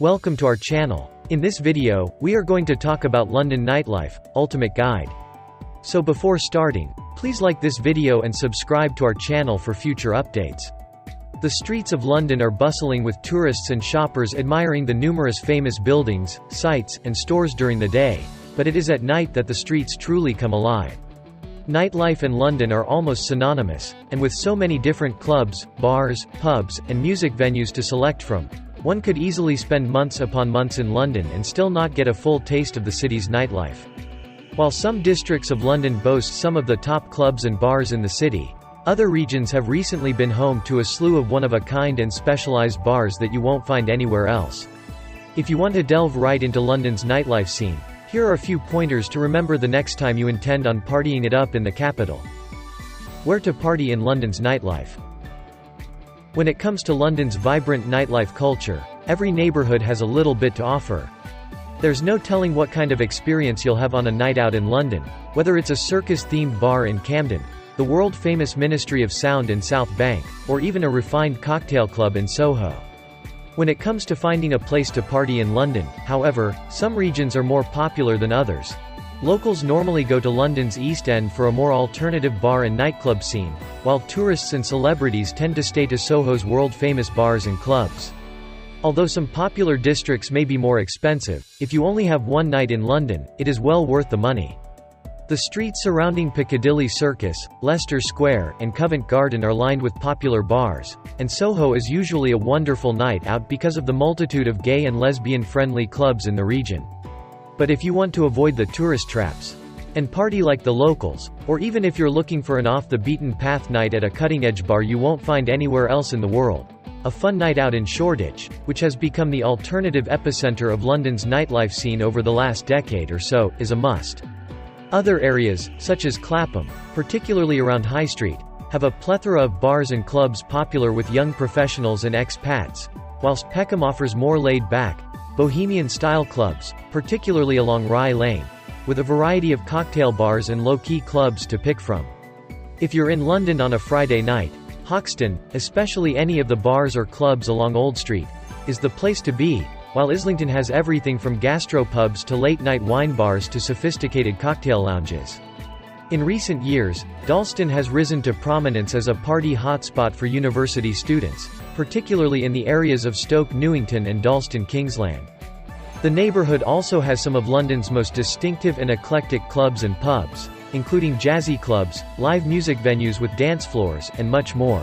Welcome to our channel. In this video, we are going to talk about London nightlife, ultimate guide. So before starting, please like this video and subscribe to our channel for future updates. The streets of London are bustling with tourists and shoppers admiring the numerous famous buildings, sites, and stores during the day, but it is at night that the streets truly come alive. Nightlife and London are almost synonymous, and with so many different clubs, bars, pubs, and music venues to select from, one could easily spend months upon months in London and still not get a full taste of the city's nightlife. While some districts of London boast some of the top clubs and bars in the city, other regions have recently been home to a slew of one-of-a-kind and specialized bars that you won't find anywhere else. If you want to delve right into London's nightlife scene, here are a few pointers to remember the next time you intend on partying it up in the capital. Where to party in London's nightlife? When it comes to London's vibrant nightlife culture, every neighborhood has a little bit to offer. There's no telling what kind of experience you'll have on a night out in London, whether it's a circus-themed bar in Camden, the world-famous Ministry of Sound in South Bank, or even a refined cocktail club in Soho. When it comes to finding a place to party in London, however, some regions are more popular than others. Locals normally go to London's East End for a more alternative bar and nightclub scene, while tourists and celebrities tend to stay to Soho's world-famous bars and clubs. Although some popular districts may be more expensive, if you only have one night in London, it is well worth the money. The streets surrounding Piccadilly Circus, Leicester Square, and Covent Garden are lined with popular bars, and Soho is usually a wonderful night out because of the multitude of gay and lesbian-friendly clubs in the region. But if you want to avoid the tourist traps and party like the locals, or even if you're looking for an off-the-beaten-path night at a cutting-edge bar you won't find anywhere else in the world, a fun night out in Shoreditch, which has become the alternative epicenter of London's nightlife scene over the last decade or so, is a must. Other areas, such as Clapham, particularly around High Street, have a plethora of bars and clubs popular with young professionals and expats, whilst Peckham offers more laid-back, bohemian-style clubs, particularly along Rye Lane, with a variety of cocktail bars and low-key clubs to pick from. If you're in London on a Friday night, Hoxton, especially any of the bars or clubs along Old Street, is the place to be, while Islington has everything from gastropubs to late-night wine bars to sophisticated cocktail lounges. In recent years, Dalston has risen to prominence as a party hotspot for university students, particularly in the areas of Stoke Newington and Dalston Kingsland. The neighbourhood also has some of London's most distinctive and eclectic clubs and pubs, including jazzy clubs, live music venues with dance floors, and much more.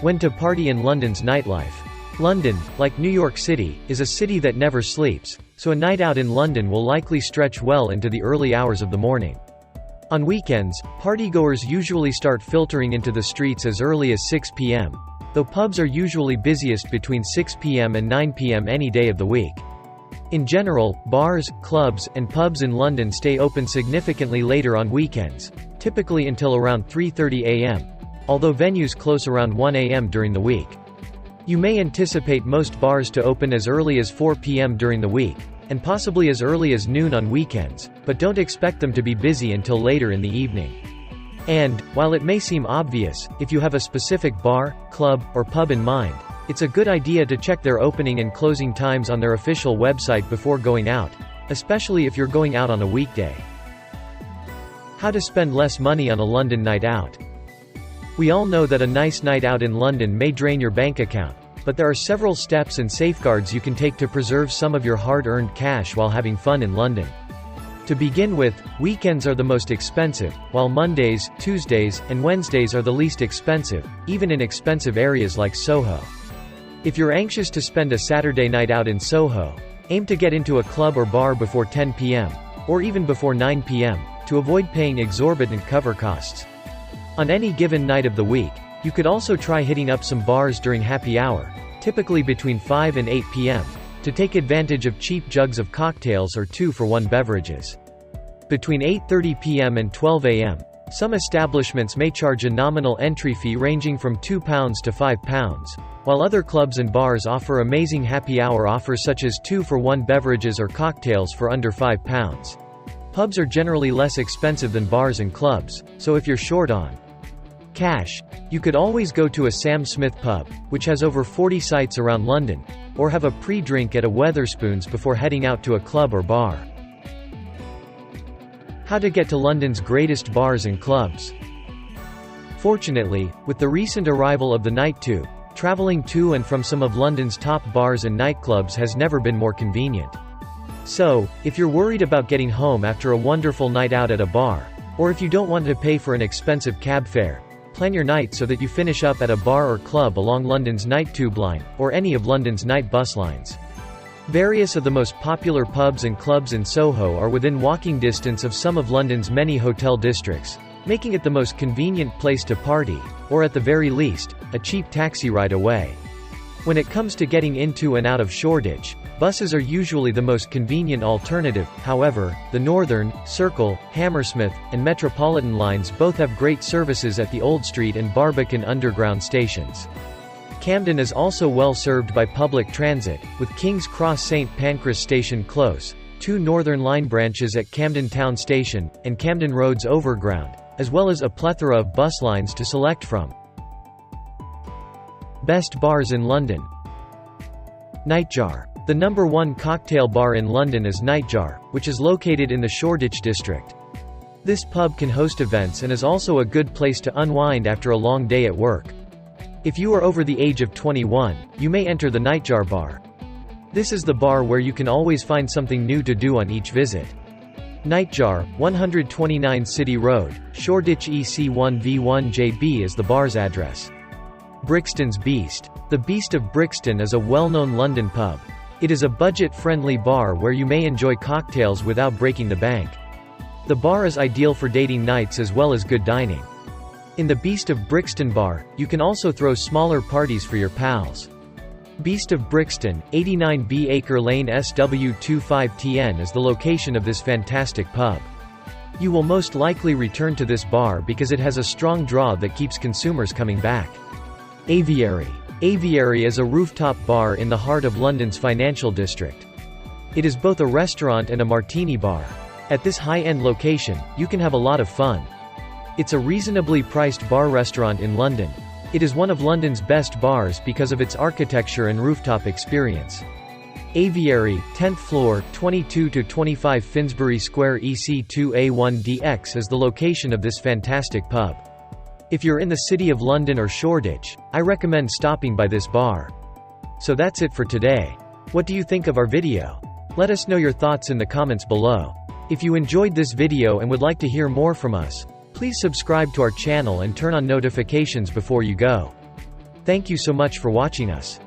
When to party in London's nightlife? London, like New York City, is a city that never sleeps, so a night out in London will likely stretch well into the early hours of the morning. On weekends, partygoers usually start filtering into the streets as early as 6 p.m., though pubs are usually busiest between 6 p.m. and 9 p.m. any day of the week. In general, bars, clubs, and pubs in London stay open significantly later on weekends, typically until around 3:30 a.m., although venues close around 1 a.m. during the week. You may anticipate most bars to open as early as 4 p.m. during the week, and possibly as early as noon on weekends, but don't expect them to be busy until later in the evening. And, while it may seem obvious, if you have a specific bar, club, or pub in mind, it's a good idea to check their opening and closing times on their official website before going out, especially if you're going out on a weekday. How to spend less money on a London night out? We all know that a nice night out in London may drain your bank account, but there are several steps and safeguards you can take to preserve some of your hard-earned cash while having fun in London. To begin with, weekends are the most expensive, while Mondays, Tuesdays, and Wednesdays are the least expensive, even in expensive areas like Soho. If you're anxious to spend a Saturday night out in Soho, aim to get into a club or bar before 10 p.m., or even before 9 p.m., to avoid paying exorbitant cover costs. On any given night of the week, you could also try hitting up some bars during happy hour, typically between 5 and 8 p.m., to take advantage of cheap jugs of cocktails or 2-for-1 beverages. Between 8:30 p.m. and 12 a.m., some establishments may charge a nominal entry fee ranging from £2 to £5, while other clubs and bars offer amazing happy hour offers such as 2-for-1 beverages or cocktails for under £5. Pubs are generally less expensive than bars and clubs, so if you're short on Cash. You could always go to a Sam Smith pub, which has over 40 sites around London, or have a pre-drink at a Wetherspoons before heading out to a club or bar. How to get to London's greatest bars and clubs. Fortunately, with the recent arrival of the night tube, travelling to and from some of London's top bars and nightclubs has never been more convenient. So, if you're worried about getting home after a wonderful night out at a bar, or if you don't want to pay for an expensive cab fare, plan your night so that you finish up at a bar or club along London's night tube line, or any of London's night bus lines. Various of the most popular pubs and clubs in Soho are within walking distance of some of London's many hotel districts, making it the most convenient place to party, or at the very least, a cheap taxi ride away. When it comes to getting into and out of Shoreditch, buses are usually the most convenient alternative. However, the Northern, Circle, Hammersmith, and Metropolitan lines both have great services at the Old Street and Barbican Underground stations. Camden is also well served by public transit, with King's Cross St Pancras Station close, 2 Northern Line branches at Camden Town Station, and Camden Roads Overground, as well as a plethora of bus lines to select from. Best bars in London. Nightjar. The #1 cocktail bar in London is Nightjar, which is located in the Shoreditch district. This pub can host events and is also a good place to unwind after a long day at work. If you are over the age of 21, you may enter the Nightjar bar. This is the bar where you can always find something new to do on each visit. Nightjar, 129 City Road, Shoreditch EC1V1JB is the bar's address. Brixton's Beast. The Beast of Brixton is a well-known London pub. It is a budget-friendly bar where you may enjoy cocktails without breaking the bank. The bar is ideal for dating nights as well as good dining. In the Beast of Brixton bar, you can also throw smaller parties for your pals. Beast of Brixton, 89B Acre Lane SW25TN is the location of this fantastic pub. You will most likely return to this bar because it has a strong draw that keeps consumers coming back. Aviary. Aviary is a rooftop bar in the heart of London's financial district. It is both a restaurant and a martini bar. At this high-end location, you can have a lot of fun. It's a reasonably priced bar-restaurant in London. It is one of London's best bars because of its architecture and rooftop experience. Aviary, 10th floor, 22-25 Finsbury Square EC2A1DX is the location of this fantastic pub. If you're in the City of London or Shoreditch, I recommend stopping by this bar. So that's it for today. What do you think of our video? Let us know your thoughts in the comments below. If you enjoyed this video and would like to hear more from us, please subscribe to our channel and turn on notifications before you go. Thank you so much for watching us.